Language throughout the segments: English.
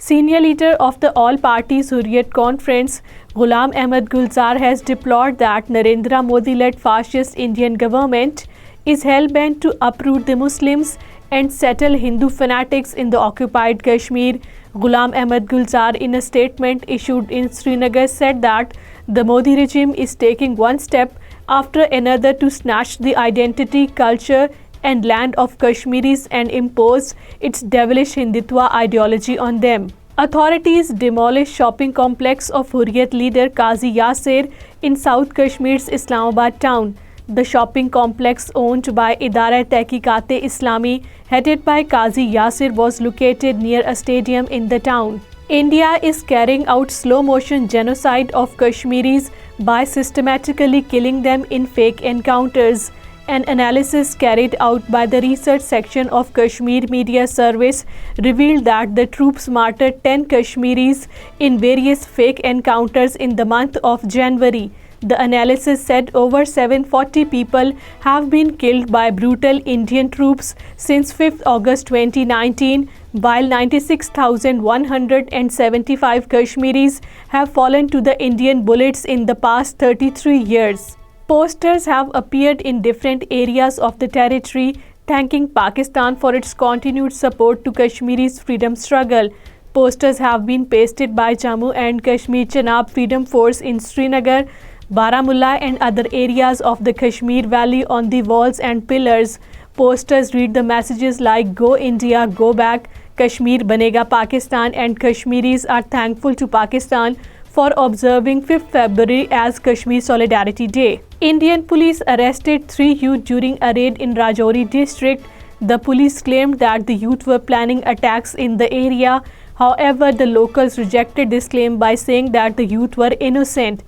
Senior leader of the All Parties Hurriyat Conference, Ghulam Ahmed Gulzar, has deplored that Narendra Modi-led fascist Indian government is hell-bent to uproot the Muslims and settle Hindu fanatics in the occupied Kashmir. Ghulam Ahmed Gulzar, in a statement issued in Srinagar, said that the Modi regime is taking one step after another to snatch the identity, culture and land of Kashmiris and impose its devilish Hindutva ideology on them. Authorities demolished shopping complex of Hurriyat leader Qazi Yasir in South Kashmir's Islamabad town. The shopping complex, owned by Idara Tehqiqat-e-Islami, headed by Qazi Yasir, was located near a stadium in the town. India is carrying out slow-motion genocide of Kashmiris by systematically killing them in fake encounters. An analysis carried out by the research section of Kashmir Media Service revealed that the troops martyred 10 Kashmiris in various fake encounters in the month of January. The analysis said over 740 people have been killed by brutal Indian troops since 5th August 2019, while 96,175 Kashmiris have fallen to the Indian bullets in the past 33 years. Posters have appeared in different areas of the territory thanking Pakistan for its continued support to Kashmiri's freedom struggle. Posters have been pasted by Jammu and Kashmir Chenab Freedom Force in Srinagar, Baramulla and other areas of the Kashmir Valley on the walls and pillars. Posters read the messages like "Go India, Go Back," "Kashmir Banega Pakistan," and "Kashmiris are thankful to Pakistan for observing 5th February as Kashmir Solidarity Day." Indian police arrested 3 youth during a raid in Rajouri district. The police claimed that the youth were planning attacks in the area. However, the locals rejected this claim by saying that the youth were innocent.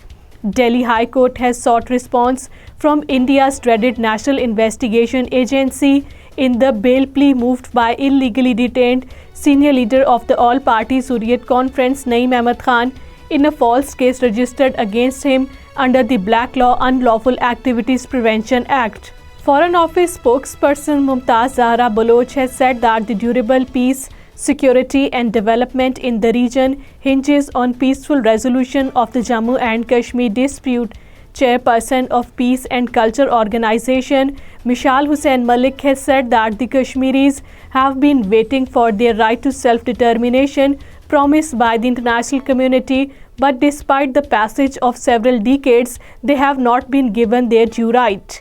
Delhi High Court has sought response from India's dreaded National Investigation Agency in the bail plea moved by illegally detained senior leader of the All Parties Hurriyat Conference, Naeem Ahmed Khan, in a false case registered against him under the Black Law Unlawful Activities Prevention Act. Foreign Office spokesperson Mumtaz Zahra Baloch has said that the durable peace, security and development in the region hinges on peaceful resolution of the Jammu and Kashmir dispute. Chairperson of Peace and Culture Organization, Mishal Hussain Malik, has said that the Kashmiris have been waiting for their right to self-determination promised by the international community, but despite the passage of several decades, they have not been given their due right.